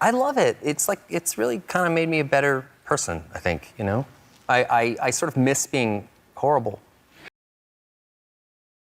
I love it. It's like, it's really kind of made me a better person, I think, you know? I sort of miss being horrible.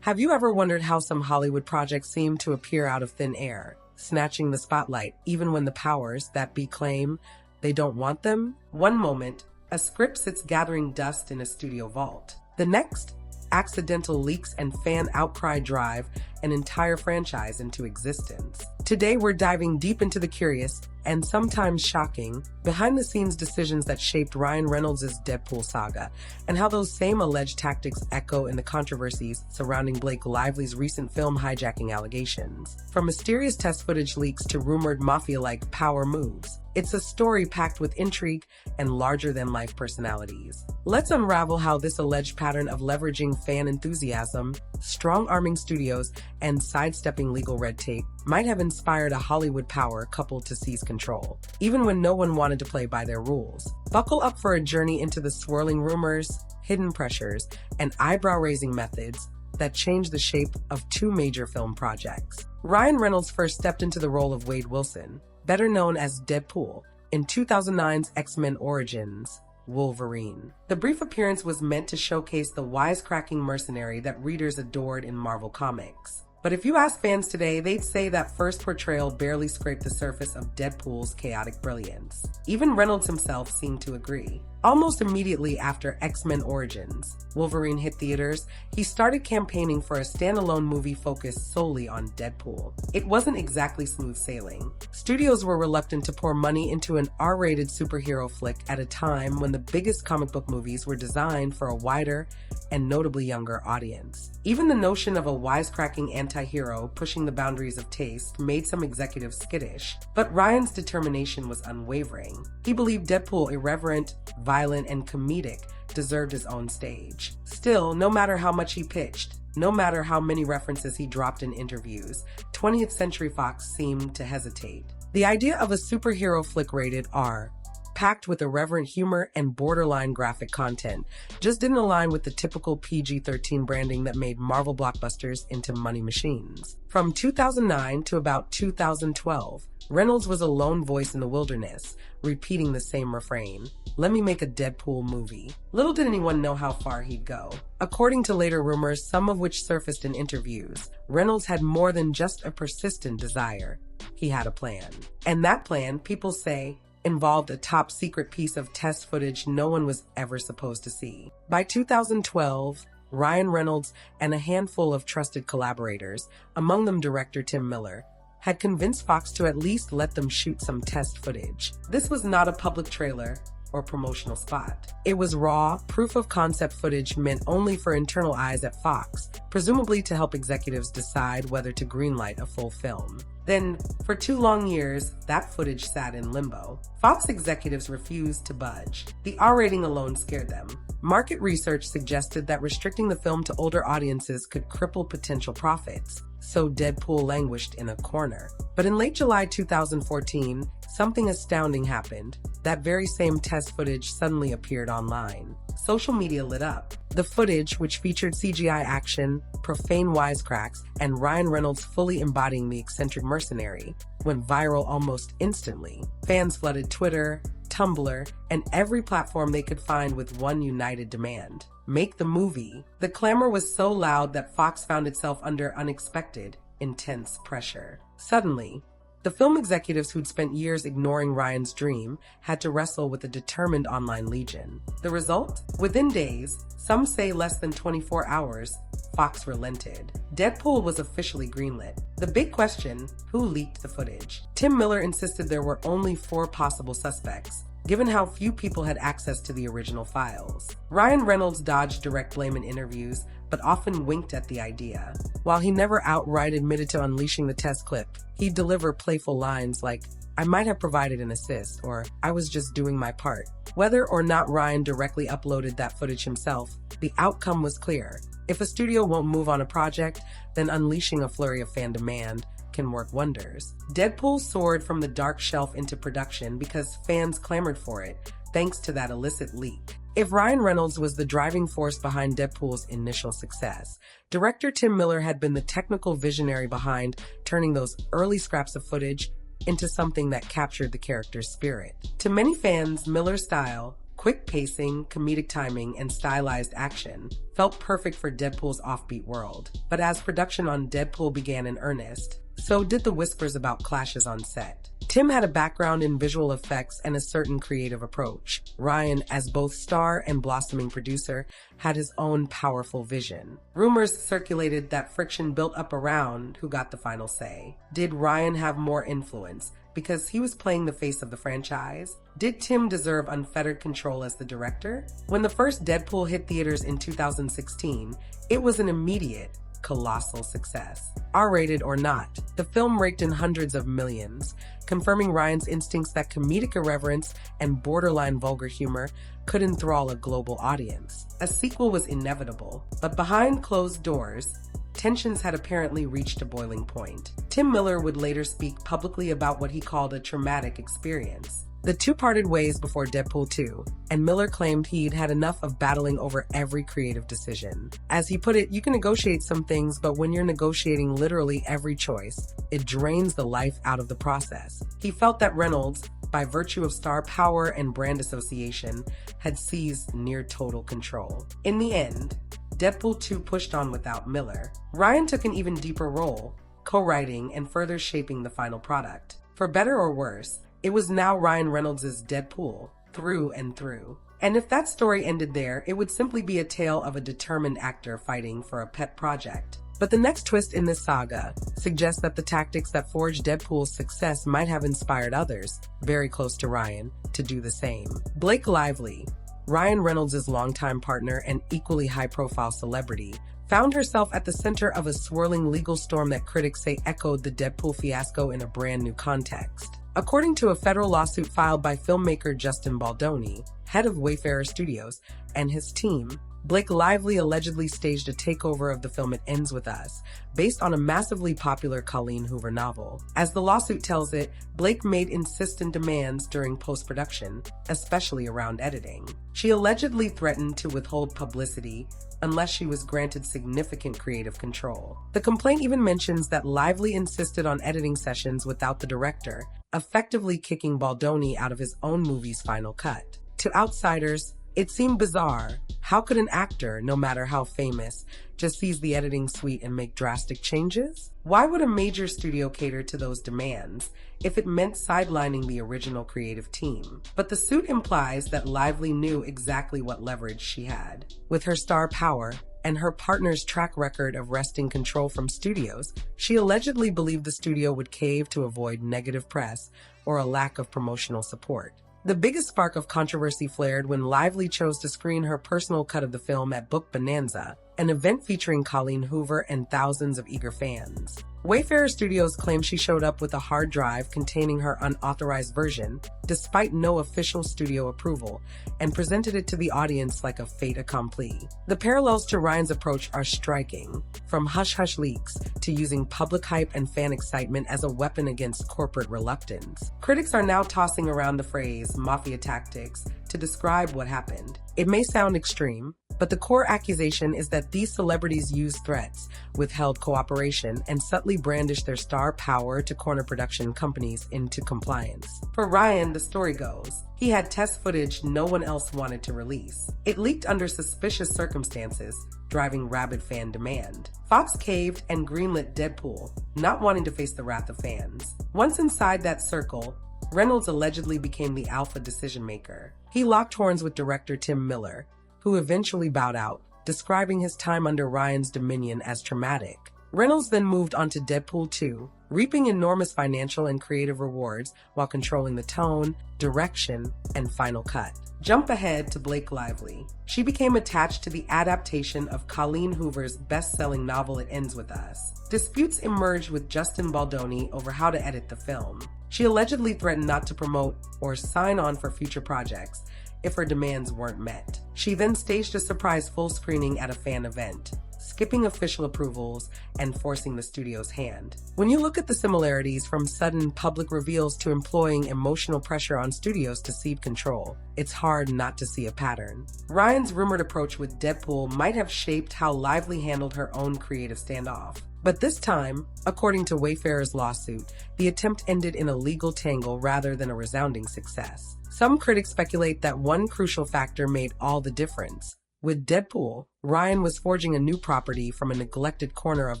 Have you ever wondered how some Hollywood projects seem to appear out of thin air, snatching the spotlight, even when the powers that be claim they don't want them? One moment, a script sits gathering dust in a studio vault. The next, accidental leaks and fan outcry drive an entire franchise into existence. Today, we're diving deep into the curious and sometimes shocking behind-the-scenes decisions that shaped Ryan Reynolds' Deadpool saga, and how those same alleged tactics echo in the controversies surrounding Blake Lively's recent film hijacking allegations. From mysterious test footage leaks to rumored mafia-like power moves, it's a story packed with intrigue and larger-than-life personalities. Let's unravel how this alleged pattern of leveraging fan enthusiasm, strong-arming studios, and sidestepping legal red tape might have inspired a Hollywood power couple to seize control, even when no one wanted to play by their rules. Buckle up for a journey into the swirling rumors, hidden pressures, and eyebrow-raising methods that changed the shape of two major film projects. Ryan Reynolds first stepped into the role of Wade Wilson, better known as Deadpool, in 2009's X-Men Origins, Wolverine. The brief appearance was meant to showcase the wisecracking mercenary that readers adored in Marvel Comics. But if you ask fans today, they'd say that first portrayal barely scraped the surface of Deadpool's chaotic brilliance. Even Reynolds himself seemed to agree. Almost immediately after X-Men Origins, Wolverine hit theaters, he started campaigning for a standalone movie focused solely on Deadpool. It wasn't exactly smooth sailing. Studios were reluctant to pour money into an R-rated superhero flick at a time when the biggest comic book movies were designed for a wider and notably younger audience. Even the notion of a wisecracking anti-hero pushing the boundaries of taste made some executives skittish, but Ryan's determination was unwavering. He believed Deadpool irreverent, violent, and comedic deserved his own stage. Still, no matter how much he pitched, no matter how many references he dropped in interviews, 20th Century Fox seemed to hesitate. The idea of a superhero flick rated R, packed with irreverent humor and borderline graphic content, just didn't align with the typical PG-13 branding that made Marvel blockbusters into money machines. From 2009 to about 2012, Reynolds was a lone voice in the wilderness, repeating the same refrain: "Let me make a Deadpool movie." Little did anyone know how far he'd go. According to later rumors, some of which surfaced in interviews, Reynolds had more than just a persistent desire. He had a plan. And that plan, people say, involved a top-secret piece of test footage no one was ever supposed to see. By 2012, Ryan Reynolds and a handful of trusted collaborators, among them director Tim Miller, had convinced Fox to at least let them shoot some test footage. This was not a public trailer or promotional spot. It was raw, proof-of-concept footage meant only for internal eyes at Fox, presumably to help executives decide whether to greenlight a full film. Then, for 2 long years, that footage sat in limbo. Fox executives refused to budge. The R rating alone scared them. Market research suggested that restricting the film to older audiences could cripple potential profits, so Deadpool languished in a corner. But in late July 2014, something astounding happened. That very same test footage suddenly appeared online. Social media lit up. The footage, which featured CGI action, profane wisecracks, and Ryan Reynolds fully embodying the eccentric mercenary, went viral almost instantly. Fans flooded Twitter, Tumblr, and every platform they could find with one united demand: make the movie. The clamor was so loud that Fox found itself under unexpected, intense pressure. Suddenly, the film executives who'd spent years ignoring Ryan's dream had to wrestle with a determined online legion. The result? Within days, some say less than 24 hours, Fox relented. Deadpool was officially greenlit. The big question: who leaked the footage? Tim Miller insisted there were only 4 possible suspects, given how few people had access to the original files. Ryan Reynolds dodged direct blame in interviews, but often winked at the idea. While he never outright admitted to unleashing the test clip, he'd deliver playful lines like, "I might have provided an assist," or "I was just doing my part." Whether or not Ryan directly uploaded that footage himself, the outcome was clear. If a studio won't move on a project, then unleashing a flurry of fan demand can work wonders. Deadpool soared from the dark shelf into production because fans clamored for it, thanks to that illicit leak. If Ryan Reynolds was the driving force behind Deadpool's initial success, director Tim Miller had been the technical visionary behind turning those early scraps of footage into something that captured the character's spirit. To many fans, Miller's style, quick pacing, comedic timing, and stylized action felt perfect for Deadpool's offbeat world. But as production on Deadpool began in earnest, so did the whispers about clashes on set. Tim had a background in visual effects and a certain creative approach. Ryan, as both star and blossoming producer, had his own powerful vision. Rumors circulated that friction built up around who got the final say. Did Ryan have more influence because he was playing the face of the franchise? Did Tim deserve unfettered control as the director? When the first Deadpool hit theaters in 2016, it was an immediate, colossal success. R-rated or not, the film raked in hundreds of millions, confirming Ryan's instincts that comedic irreverence and borderline vulgar humor could enthrall a global audience. A sequel was inevitable, but behind closed doors, tensions had apparently reached a boiling point. Tim Miller would later speak publicly about what he called a traumatic experience. The two parted ways before Deadpool 2, and Miller claimed he'd had enough of battling over every creative decision. As he put it, you can negotiate some things, but when you're negotiating literally every choice, it drains the life out of the process. He felt that Reynolds, by virtue of star power and brand association, had seized near total control. In the end, Deadpool 2 pushed on without Miller. Ryan took an even deeper role, co-writing and further shaping the final product. For better or worse, it was now Ryan Reynolds' Deadpool, through and through. And if that story ended there, it would simply be a tale of a determined actor fighting for a pet project. But the next twist in this saga suggests that the tactics that forged Deadpool's success might have inspired others, very close to Ryan, to do the same. Blake Lively, Ryan Reynolds' longtime partner and equally high-profile celebrity, found herself at the center of a swirling legal storm that critics say echoed the Deadpool fiasco in a brand new context. According to a federal lawsuit filed by filmmaker Justin Baldoni, head of Wayfarer Studios, and his team, Blake Lively allegedly staged a takeover of the film It Ends With Us, based on a massively popular Colleen Hoover novel. As the lawsuit tells it, Blake made insistent demands during post-production, especially around editing. She allegedly threatened to withhold publicity unless she was granted significant creative control. The complaint even mentions that Lively insisted on editing sessions without the director, effectively kicking Baldoni out of his own movie's final cut. To outsiders, it seemed bizarre. How could an actor, no matter how famous, just seize the editing suite and make drastic changes? Why would a major studio cater to those demands if it meant sidelining the original creative team? But the suit implies that Lively knew exactly what leverage she had. With her star power and her partner's track record of wresting control from studios, she allegedly believed the studio would cave to avoid negative press or a lack of promotional support. The biggest spark of controversy flared when Lively chose to screen her personal cut of the film at Book Bonanza, an event featuring Colleen Hoover and thousands of eager fans. Wayfarer Studios claimed she showed up with a hard drive containing her unauthorized version, despite no official studio approval, and presented it to the audience like a fait accompli. The parallels to Ryan's approach are striking, from hush-hush leaks to using public hype and fan excitement as a weapon against corporate reluctance. Critics are now tossing around the phrase mafia tactics to describe what happened. It may sound extreme, but the core accusation is that these celebrities used threats, withheld cooperation, and subtly brandished their star power to corner production companies into compliance. For Ryan, the story goes, he had test footage no one else wanted to release. It leaked under suspicious circumstances, driving rabid fan demand. Fox caved and greenlit Deadpool, not wanting to face the wrath of fans. Once inside that circle, Reynolds allegedly became the alpha decision-maker. He locked horns with director Tim Miller, who eventually bowed out, describing his time under Ryan's dominion as traumatic. Reynolds then moved on to Deadpool 2, reaping enormous financial and creative rewards while controlling the tone, direction, and final cut. Jump ahead to Blake Lively. She became attached to the adaptation of Colleen Hoover's best-selling novel It Ends With Us. Disputes emerged with Justin Baldoni over how to edit the film. She allegedly threatened not to promote or sign on for future projects if her demands weren't met. She then staged a surprise full screening at a fan event, skipping official approvals and forcing the studio's hand. When you look at the similarities from sudden public reveals to employing emotional pressure on studios to cede control, it's hard not to see a pattern. Ryan's rumored approach with Deadpool might have shaped how Lively handled her own creative standoff. But this time, according to Wayfarer's lawsuit, the attempt ended in a legal tangle rather than a resounding success. Some critics speculate that one crucial factor made all the difference. With Deadpool, Ryan was forging a new property from a neglected corner of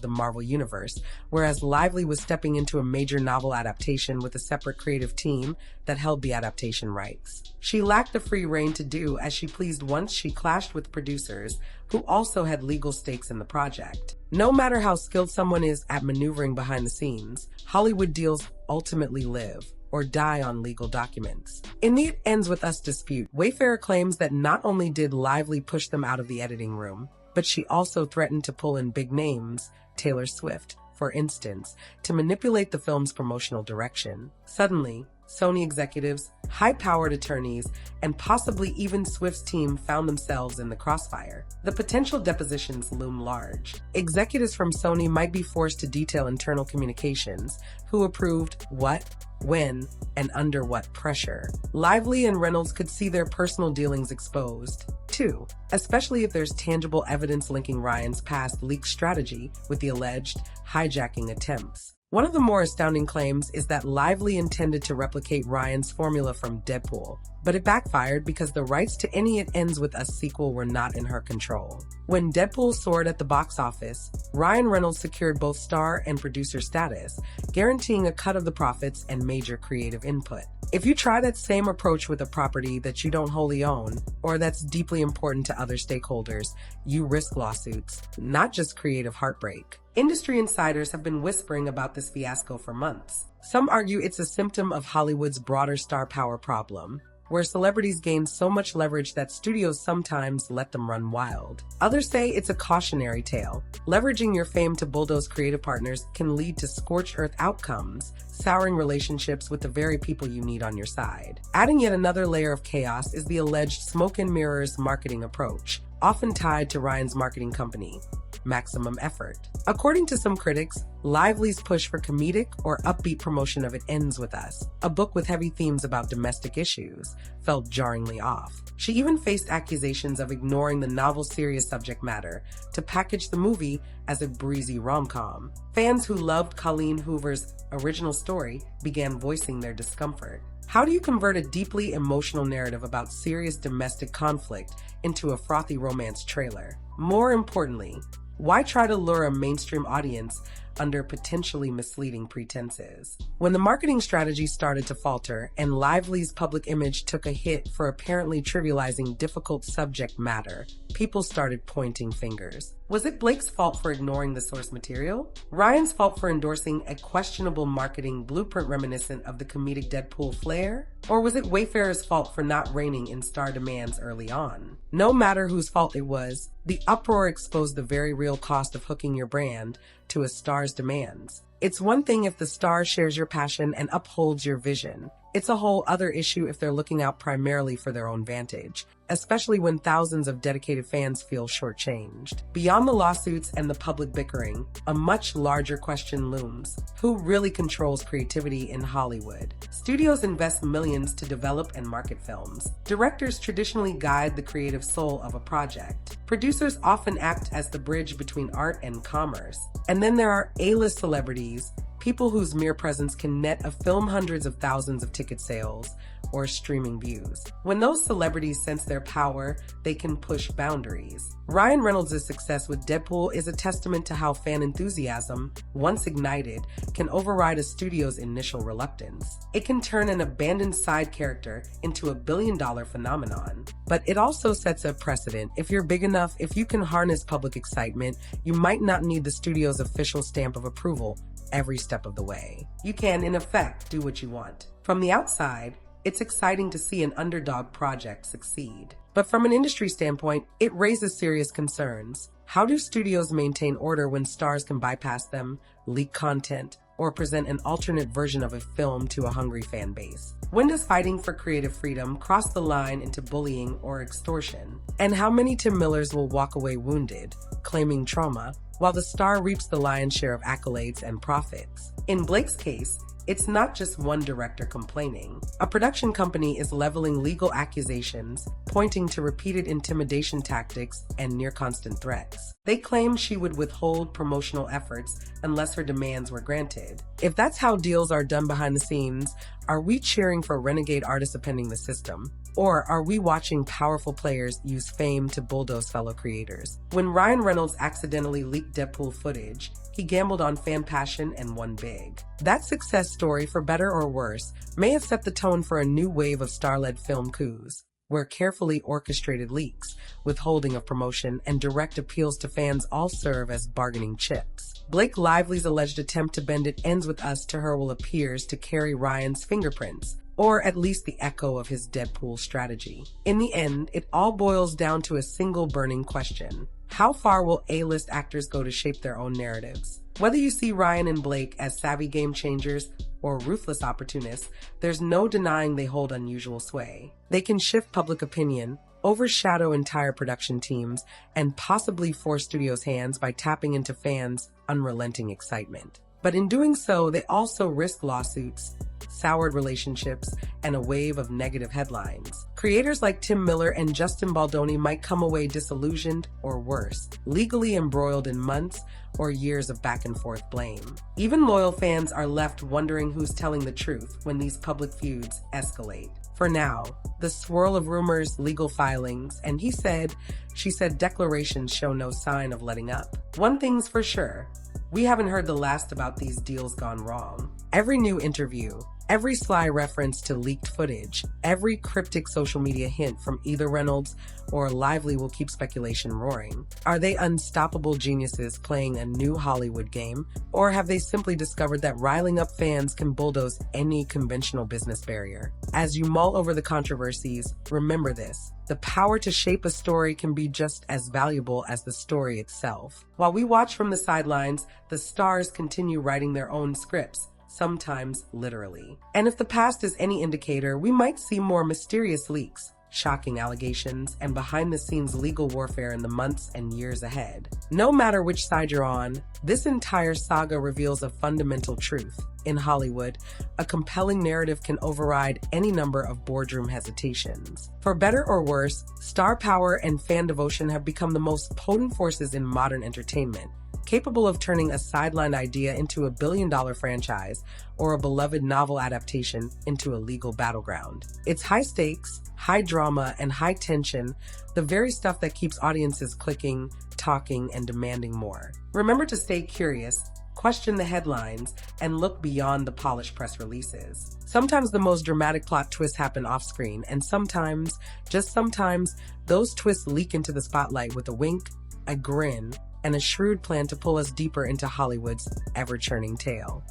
the Marvel Universe, whereas Lively was stepping into a major novel adaptation with a separate creative team that held the adaptation rights. She lacked the free rein to do as she pleased once she clashed with producers who also had legal stakes in the project. No matter how skilled someone is at maneuvering behind the scenes, Hollywood deals ultimately live or die on legal documents. In the It Ends With Us dispute, Wayfarer claims that not only did Lively push them out of the editing room, but she also threatened to pull in big names, Taylor Swift, for instance, to manipulate the film's promotional direction. Suddenly, Sony executives, high-powered attorneys, and possibly even Swift's team found themselves in the crossfire. The potential depositions loom large. Executives from Sony might be forced to detail internal communications, who approved what, when, and under what pressure. Lively and Reynolds could see their personal dealings exposed, too, especially if there's tangible evidence linking Ryan's past leak strategy with the alleged hijacking attempts. One of the more astounding claims is that Lively intended to replicate Ryan's formula from Deadpool, but it backfired because the rights to any It Ends With Us sequel were not in her control. When Deadpool soared at the box office, Ryan Reynolds secured both star and producer status, guaranteeing a cut of the profits and major creative input. If you try that same approach with a property that you don't wholly own, or that's deeply important to other stakeholders, you risk lawsuits, not just creative heartbreak. Industry insiders have been whispering about this fiasco for months. Some argue it's a symptom of Hollywood's broader star power problem, where celebrities gain so much leverage that studios sometimes let them run wild. Others say it's a cautionary tale. Leveraging your fame to bulldoze creative partners can lead to scorched earth outcomes, souring relationships with the very people you need on your side. Adding yet another layer of chaos is the alleged smoke and mirrors marketing approach, often tied to Ryan's marketing company, Maximum Effort. According to some critics, Lively's push for comedic or upbeat promotion of It Ends With Us, a book with heavy themes about domestic issues, felt jarringly off. She even faced accusations of ignoring the novel's serious subject matter to package the movie as a breezy rom-com. Fans who loved Colleen Hoover's original story began voicing their discomfort. How do you convert a deeply emotional narrative about serious domestic conflict into a frothy romance trailer? More importantly, why try to lure a mainstream audience under potentially misleading pretenses? When the marketing strategy started to falter and Lively's public image took a hit for apparently trivializing difficult subject matter, people started pointing fingers. Was it Blake's fault for ignoring the source material? Ryan's fault for endorsing a questionable marketing blueprint reminiscent of the comedic Deadpool flair? Or was it Wayfarer's fault for not reining in star demands early on? No matter whose fault it was, the uproar exposed the very real cost of hooking your brand to a star's demands. It's one thing if the star shares your passion and upholds your vision. It's a whole other issue if they're looking out primarily for their own vantage, especially when thousands of dedicated fans feel shortchanged. Beyond the lawsuits and the public bickering, a much larger question looms. Who really controls creativity in Hollywood? Studios invest millions to develop and market films. Directors traditionally guide the creative soul of a project. Producers often act as the bridge between art and commerce. And then there are A-list celebrities, people whose mere presence can net a film hundreds of thousands of ticket sales or streaming views. When those celebrities sense their power, they can push boundaries. Ryan Reynolds' success with Deadpool is a testament to how fan enthusiasm, once ignited, can override a studio's initial reluctance. It can turn an abandoned side character into a billion-dollar phenomenon. But it also sets a precedent. If you're big enough, if you can harness public excitement, you might not need the studio's official stamp of approval every step of the way. You can, in effect, do what you want. From the outside, it's exciting to see an underdog project succeed. But from an industry standpoint, it raises serious concerns. How do studios maintain order when stars can bypass them, leak content, or present an alternate version of a film to a hungry fan base? When does fighting for creative freedom cross the line into bullying or extortion? And how many Tim Millers will walk away wounded, claiming trauma, while the star reaps the lion's share of accolades and profits? In Blake's case, It's not just one director complaining. A production company is leveling legal accusations, pointing to repeated intimidation tactics and near-constant threats. They claim she would withhold promotional efforts unless her demands were granted. If that's how deals are done behind the scenes, are we cheering for renegade artists appending the system? Or are we watching powerful players use fame to bulldoze fellow creators? When Ryan Reynolds accidentally leaked Deadpool footage, he gambled on fan passion and won big. That success story, for better or worse, may have set the tone for a new wave of star-led film coups, where carefully orchestrated leaks, withholding of promotion, and direct appeals to fans all serve as bargaining chips. Blake Lively's alleged attempt to bend It Ends With Us to her will appears to carry Ryan's fingerprints, or at least the echo of his Deadpool strategy. In the end, it all boils down to a single burning question. How far will A-list actors go to shape their own narratives? Whether you see Ryan and Blake as savvy game changers or ruthless opportunists, there's no denying they hold unusual sway. They can shift public opinion, overshadow entire production teams, and possibly force studios' hands by tapping into fans' unrelenting excitement. But in doing so, they also risk lawsuits, soured relationships, and a wave of negative headlines. Creators like Tim Miller and Justin Baldoni might come away disillusioned or worse, legally embroiled in months or years of back-and-forth blame. Even loyal fans are left wondering who's telling the truth when these public feuds escalate. For now, the swirl of rumors, legal filings, and he said, she said declarations show no sign of letting up. One thing's for sure, we haven't heard the last about these deals gone wrong. Every new interview, every sly reference to leaked footage, every cryptic social media hint from either Reynolds or Lively will keep speculation roaring. Are they unstoppable geniuses playing a new Hollywood game, or have they simply discovered that riling up fans can bulldoze any conventional business barrier? As you mull over the controversies, remember this: the power to shape a story can be just as valuable as the story itself. While we watch from the sidelines, the stars continue writing their own scripts, sometimes literally. And if the past is any indicator, we might see more mysterious leaks, shocking allegations, and behind-the-scenes legal warfare in the months and years ahead. No matter which side you're on, this entire saga reveals a fundamental truth. In Hollywood, a compelling narrative can override any number of boardroom hesitations. For better or worse, star power and fan devotion have become the most potent forces in modern entertainment, capable of turning a sidelined idea into a billion-dollar franchise or a beloved novel adaptation into a legal battleground. It's high stakes, high drama, and high tension, the very stuff that keeps audiences clicking, talking, and demanding more. Remember to stay curious, question the headlines, and look beyond the polished press releases. Sometimes the most dramatic plot twists happen off-screen, and sometimes, just sometimes, those twists leak into the spotlight with a wink, a grin, and a shrewd plan to pull us deeper into Hollywood's ever-churning tale.